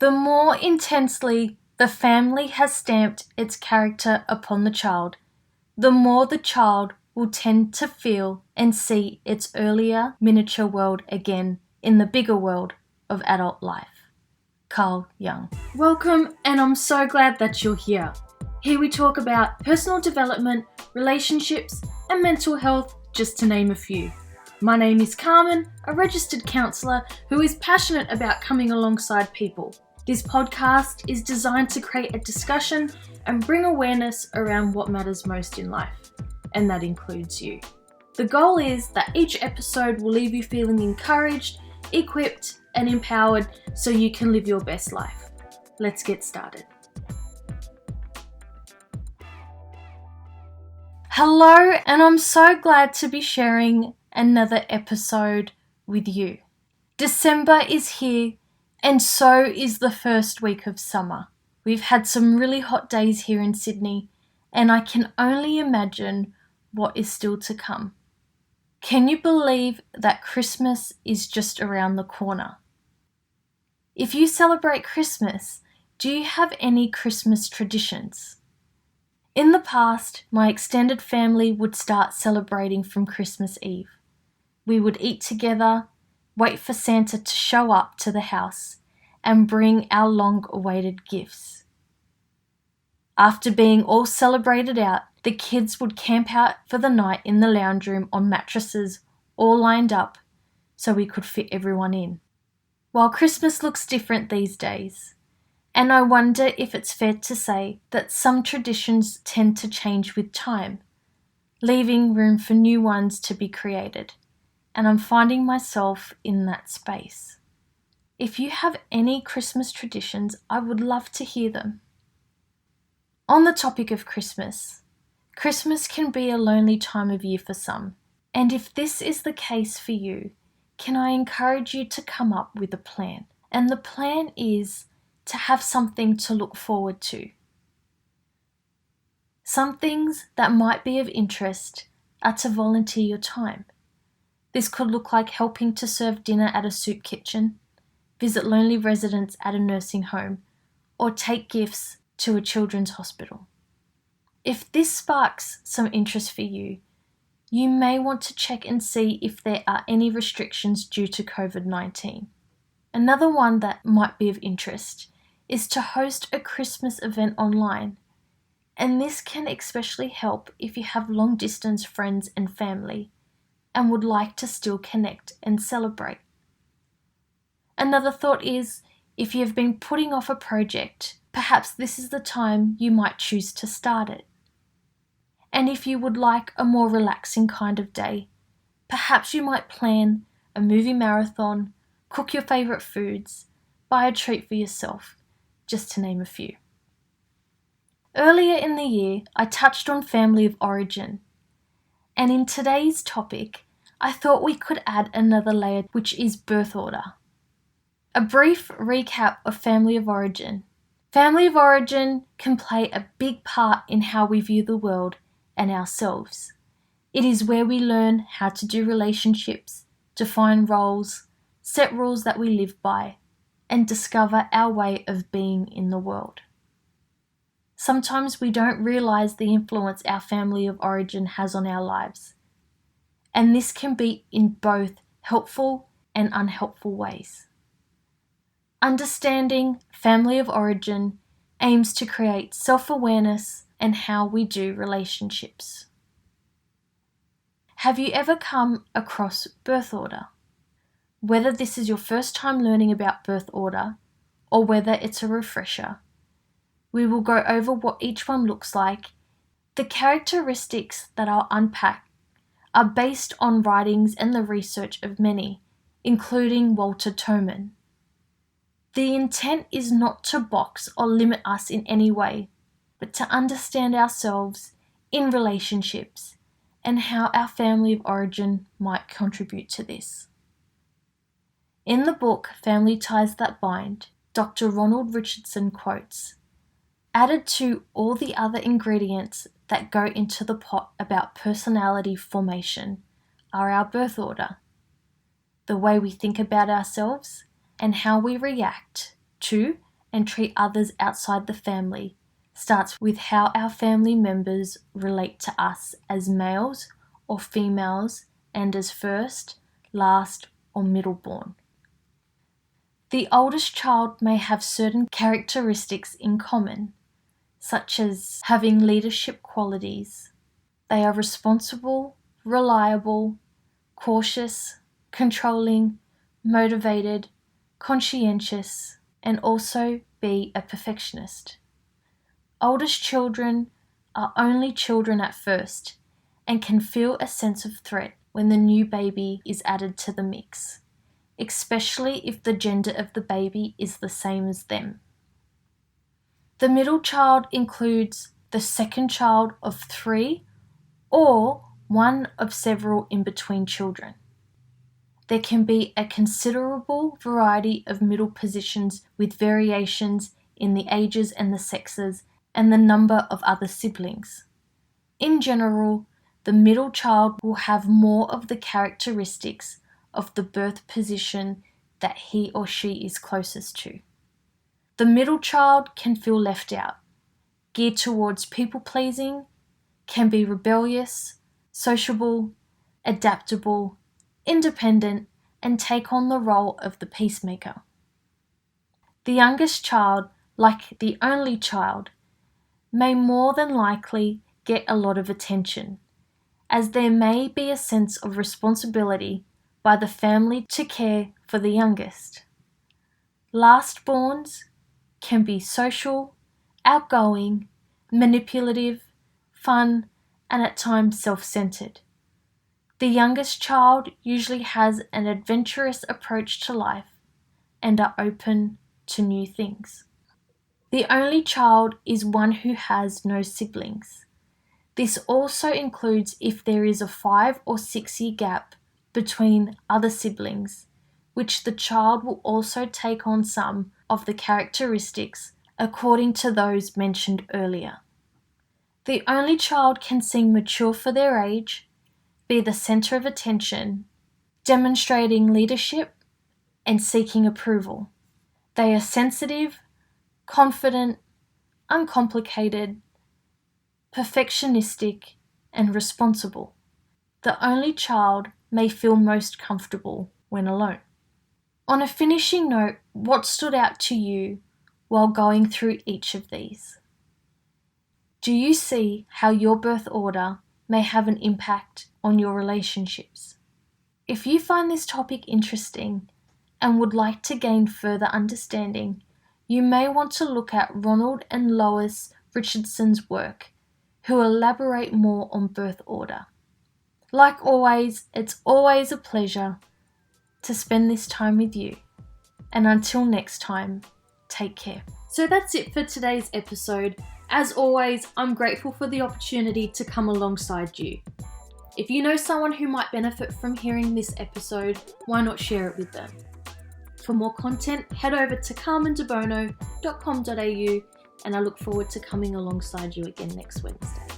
The more intensely the family has stamped its character upon the child, the more the child will tend to feel and see its earlier miniature world again in the bigger world of adult life. Carl Jung. Welcome, and I'm so glad that you're here. Here we talk about personal development, relationships, and mental health, just to name a few. My name is Carmen, a registered counsellor who is passionate about coming alongside people. This podcast is designed to create a discussion and bring awareness around what matters most in life, and that includes you. The goal is that each episode will leave you feeling encouraged, equipped, and empowered so you can live your best life. Let's get started. Hello, and I'm so glad to be sharing another episode with you. December is here, and so is the first week of summer. We've had some really hot days here in Sydney, and I can only imagine what is still to come. Can you believe that Christmas is just around the corner? If you celebrate Christmas, do you have any Christmas traditions? In the past, my extended family would start celebrating from Christmas Eve. We would eat together, wait for Santa to show up to the house, and bring our long-awaited gifts. After being all celebrated out, the kids would camp out for the night in the lounge room on mattresses, all lined up, so we could fit everyone in. While Christmas looks different these days, and I wonder if it's fair to say that some traditions tend to change with time, leaving room for new ones to be created, and I'm finding myself in that space. If you have any Christmas traditions, I would love to hear them. On the topic of Christmas, Christmas can be a lonely time of year for some, and if this is the case for you, can I encourage you to come up with a plan? And the plan is to have something to look forward to. Some things that might be of interest are to volunteer your time. This could look like helping to serve dinner at a soup kitchen, visit lonely residents at a nursing home, or take gifts to a children's hospital. If this sparks some interest for you, you may want to check and see if there are any restrictions due to COVID-19. Another one that might be of interest is to host a Christmas event online, and this can especially help if you have long-distance friends and family and would like to still connect and celebrate. Another thought is, if you have been putting off a project, perhaps this is the time you might choose to start it. And if you would like a more relaxing kind of day, perhaps you might plan a movie marathon, cook your favourite foods, buy a treat for yourself, just to name a few. Earlier in the year, I touched on family of origin, and in today's topic, I thought we could add another layer, which is birth order. A brief recap of family of origin. Family of origin can play a big part in how we view the world and ourselves. It is where we learn how to do relationships, define roles, set rules that we live by, and discover our way of being in the world. Sometimes we don't realize the influence our family of origin has on our lives, and this can be in both helpful and unhelpful ways. Understanding family of origin aims to create self-awareness and how we do relationships. Have you ever come across birth order? Whether this is your first time learning about birth order or whether it's a refresher, we will go over what each one looks like. The characteristics that I'll unpack are based on writings and the research of many, including Walter Thoman. The intent is not to box or limit us in any way, but to understand ourselves in relationships and how our family of origin might contribute to this. In the book Family Ties That Bind, Dr. Ronald Richardson quotes, "Added to all the other ingredients that go into the pot about personality formation are our birth order, the way we think about ourselves, and how we react to and treat others outside the family starts with how our family members relate to us as males or females and as first, last, or middle-born. The oldest child may have certain characteristics in common, such as having leadership qualities. They are responsible, reliable, cautious, controlling, motivated, conscientious, and also be a perfectionist. Oldest children are only children at first and can feel a sense of threat when the new baby is added to the mix, especially if the gender of the baby is the same as them. The middle child includes the second child of 3 or one of several in-between children. There can be a considerable variety of middle positions with variations in the ages and the sexes and the number of other siblings. In general, the middle child will have more of the characteristics of the birth position that he or she is closest to. The middle child can feel left out, geared towards people-pleasing, can be rebellious, sociable, adaptable, independent, and take on the role of the peacemaker. The youngest child, like the only child, may more than likely get a lot of attention, as there may be a sense of responsibility by the family to care for the youngest. Lastborns can be social, outgoing, manipulative, fun, and at times self-centered. The youngest child usually has an adventurous approach to life and are open to new things. The only child is one who has no siblings. This also includes if there is a 5 or 6 year gap between other siblings, which the child will also take on some of the characteristics according to those mentioned earlier. The only child can seem mature for their age, be the center of attention, demonstrating leadership and seeking approval. They are sensitive, confident, uncomplicated, perfectionistic, and responsible. The only child may feel most comfortable when alone. On a finishing note, what stood out to you while going through each of these? Do you see how your birth order may have an impact on your relationships? If you find this topic interesting and would like to gain further understanding, you may want to look at Ronald and Lois Richardson's work, who elaborate more on birth order. Like always, it's always a pleasure to spend this time with you. And until next time, take care. So that's it for today's episode. As always, I'm grateful for the opportunity to come alongside you. If you know someone who might benefit from hearing this episode, why not share it with them? For more content, head over to carmendebono.com.au and I look forward to coming alongside you again next Wednesday.